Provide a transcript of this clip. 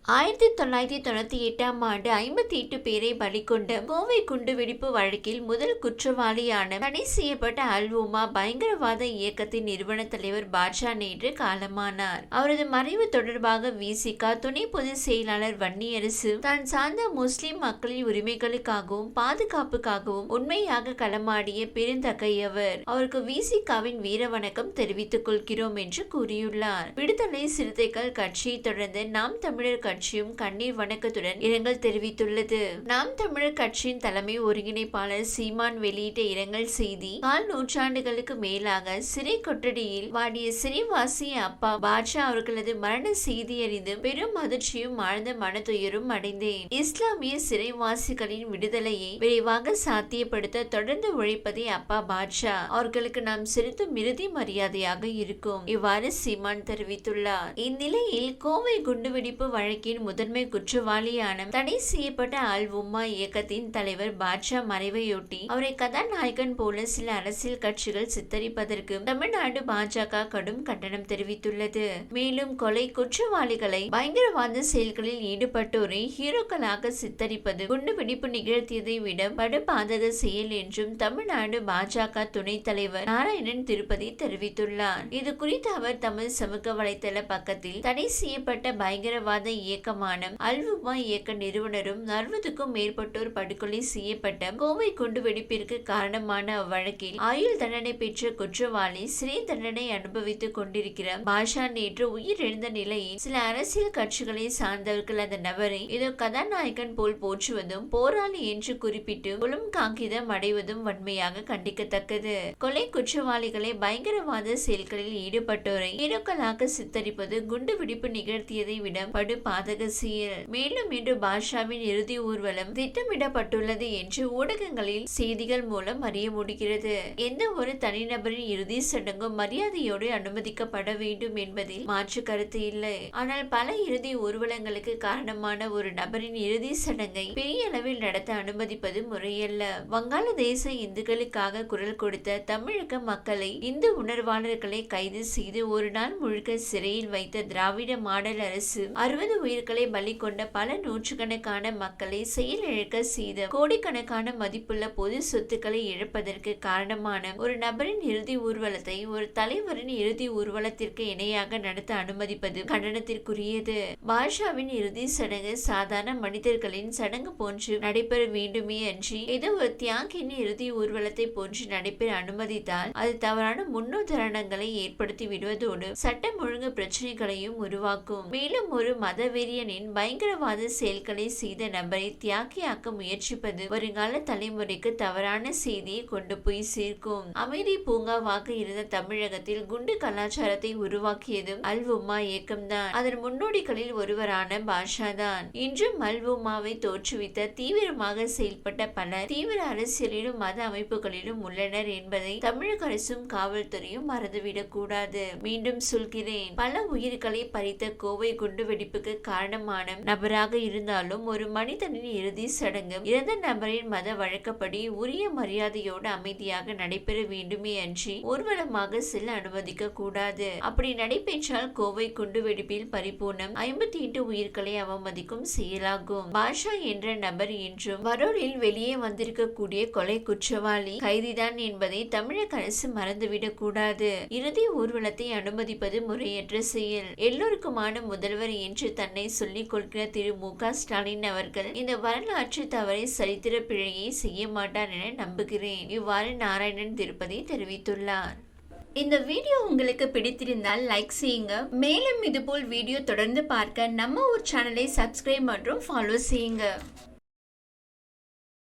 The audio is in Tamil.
1998ஆம் ஆண்டு 58 பேரை பலி கொண்ட கோவை குண்டுவெடிப்பு வழக்கில் முதல் குற்றவாளியான தடை செய்யப்பட்ட அல் உமா பயங்கரவாத இயக்கத்தின் நிறுவன தலைவர் பாட்ஷா நேற்று காலமானார். அவரது மறைவு தொடர்பாக விசிக துணை பொதுச் செயலாளர் வன்னியரசு தான் சார்ந்த முஸ்லிம் மக்களின் உரிமைகளுக்காகவும் பாதுகாப்புக்காகவும் உண்மையாக களமாடிய பெருந்தகையவர். அவருக்கு விசிகவின் வீர வணக்கம் தெரிவித்துக் கொள்கிறோம் என்று கூறியுள்ளார். விடுதலை சிறுத்தைகள் கட்சியை தொடர்ந்து நாம் தமிழர் கட்சியும் கண்ணீர் வணக்கத்துடன் இரங்கல் தெரிவித்துள்ளது. நாம் தமிழர் கட்சியின் தலைமை ஒருங்கிணைப்பாளர் சீமான் வெளியிட்ட இரங்கல் செய்தி, கால் நூற்றாண்டுகளுக்கு மேலாக சிறை கொட்டடியில் வாடிய சிறைவாசி அப்பா பாட்ஷா அவர்களது மரண செய்தி அறிந்து பெரும் அதிர்ச்சியும் ஆழ்ந்த மனதுயரும் அடைந்தேன். இஸ்லாமிய சிறைவாசிகளின் விடுதலையை விரைவாக சாத்தியப்படுத்த தொடர்ந்து உழைப்பதே அப்பா பாட்ஷா அவர்களுக்கு நாம் செலுத்தும் இறுதி மரியாதையாக இருக்கும். இவ்வாறு சீமான் தெரிவித்துள்ளார். இந்நிலையில் கோவை குண்டுவெடிப்பு வழக்கின் முதன்மை குற்றவாளியான தடை செய்யப்பட்ட அல் உம்மா இயக்கத்தின் தலைவர் பாட்ஷா மறைவையொட்டி அவரை கதாநாயகன் போல சில அரசியல் கட்சிகள் சித்தரிப்பதற்கு தமிழ்நாடு பாஜக கடும் கண்டனம் தெரிவித்துள்ளது. மேலும் கொலை குற்றவாளிகளை பயங்கரவாத செயல்களில் ஈடுபட்டோரை ஹீரோக்களாக சித்தரிப்பது குண்டுவெடிப்பு நிகழ்த்தியதை விட படுபாதக செயல் என்றும் தமிழ்நாடு பாஜக துணைத் தலைவர் நாராயணன் திருப்பதி தெரிவித்துள்ளார். இது குறித்து அவர் தமது சமூக வலைதள பக்கத்தில் தடை செய்யப்பட்ட பயங்கரவாத இயக்கமான அல் உமா இயக்க நிறுவனரும் 60க்கும் மேற்பட்டோர் படுகொலை செய்யப்பட்ட கோவை குண்டுவெடிப்பிற்கு காரணமான அவ்வழக்கில் ஆயுள் தண்டனை பெற்ற குற்றவாளி சிறை தண்டனை அனுபவித்துக் கொண்டிருக்கிற பாட்ஷா நேற்று உயிரிழந்த நிலையில் சில அரசியல் கட்சிகளை சார்ந்தவர்கள் அந்த நபரை ஏதோ கதாநாயகன் போல் போற்றுவதும் போராளி என்று குறிப்பிட்டு புலம் காங்கிதம் அடைவதும் வன்மையாக கண்டிக்கத்தக்கது. கொலை குற்றவாளிகளை பயங்கரவாத செயல்களில் ஈடுபட்டோரை ஹீரோக்களாக சித்தரிப்பது குண்டுவெடிப்பு நிகழ்த்தியதை விட படுபாதக செயல். மேலும் இன்று பாட்ஷாவின் இறுதி ஊர்வலம் திட்டமிடப்பட்டுள்ளது என்று ஊடகங்களில் செய்திகள் மூலம் அறிய முடிகிறது. எந்த ஒரு தனிநபரின் இறுதி சடங்கும் மரியாதையோடு அனுமதிக்கப்பட வேண்டும் என்பதில் மாற்று கருத்து இல்லை. ஆனால் பல இறுதி ஊர்வலங்களுக்கு காரணமான ஒரு நபரின் இறுதி சடங்கை பெரிய அளவில் நடத்த அனுமதிப்பது முறையல்ல. வங்காளதேச இந்துக்களுக்காக குரல் கொடுத்த தமிழக மக்களை, இந்து உணர்வாளர்களை கைது செய்து ஒரு நாள் முழுக்க சிறையில் வைத்த திராவிட மாடல் அரசு 60 உயிர்களை பலி கொண்ட பல நூற்றுக்கணக்கான மக்களை செயலிழக்க செய்த கோடிக்கணக்கான மதிப்புள்ள பொது சொத்துக்களை இழப்பதற்கு காரணமான ஒரு நபரின் இறுதி ஊர்வலத்தை ஒரு தலைவரின் இறுதி ஊர்வலத்திற்கு இணையாக நடத்த அனுமதிப்பது கண்டனத்திற்குரியது. பாட்ஷாவின் இறுதி சடங்கு சாதாரண மனிதர்களின் சடங்கு போன்று நடைபெற வேண்டுமே அன்றி ஏதோ ஒரு தியாகியின் இறுதி ஊர்வலத்தை போன்று நடைபெற அனுமதித்தால் அது தவறான முன்னுதாரணங்களை ஏற்படுத்தி விடுவதோடு சட்டம் ஒழுங்கு பிரச்சனைகளையும் உருவாக்கும். மேலும் ஒரு மதவெறியனின் பயங்கரவாத செயல்களை செய்த நபரை தியாகியாக்க முயற்சிப்பது வருங்கால தலைமுறைக்கு தவறான செய்தியை கொண்டு போய் சேர்க்கும். அமைதி பூங்காவாக இருந்த தமிழகத்தில் குண்டு கலாச்சாரத்தை உருவாக்கியதும் அல் உமா இயக்கம்தான். அதன் முன்னோடிகளில் ஒருவரான பாட்ஷா தான். இன்றும் அல் உமாவை தோற்றுவித்த தீவிரமாக செயல்பட்ட பலர் தீவிர அரசியலிலும் மத அமைப்புகளிலும் உள்ளனர் என்பதை தமிழக அரசும் காவல்துறையும் மறந்துவிடக் கூடாது. மீண்டும் சொல்கிறேன், பல உயிர்களை பறித்த கோவை குண்டுவெடிப்புக்கு காரணமான நபராக இருந்தாலும் ஒரு மனிதனின் இறுதி சடங்கு இறந்த நபரின் மத வழக்கப்படி உரிய மரியாதையோடு அமைதியாக நடைபெற வேண்டுமே அன்றி ஊர்வலமாக செல்ல அனுமதிக்க கூடாது. அப்படி நடைபெற்றால் கோவை குண்டுவெடிப்பில் பரிபூர்ணம் 58 உயிர்களை அவமதிக்கும் செயலாகும். பாட்ஷா என்ற நபர் என்றும் வரூரில் வெளியே வந்திருக்கக்கூடிய கொலை குற்றவாளி கைதிதான் என்பதை தமிழக அரசு மறந்துவிடக் கூடாது. இறுதி ஊர்வலத்தை அனுமதிப்பது முறையற்ற செயல். எல்லோருக்குமான முதல்வர் என்று தன்னை சொல்லிக் கொள்கிற திரு மு.க. ஸ்டாலின் அவர்கள் இந்த வரலாற்று தவறை சரித்திர பிழையை செய்ய மாட்டார் என நம்புகிறேன். இவ்வாறு நாராயணன் திருப்பதி தெரிவித்துள்ளார். இந்த வீடியோ உங்களுக்கு பிடித்திருந்தால் லைக் செய்யுங்க. மேலும் இதுபோல் வீடியோ தொடர்ந்து பார்க்க நம்ம ஒரு சேனலை சப்ஸ்கிரைப் மற்றும் ஃபாலோ செய்யுங்க.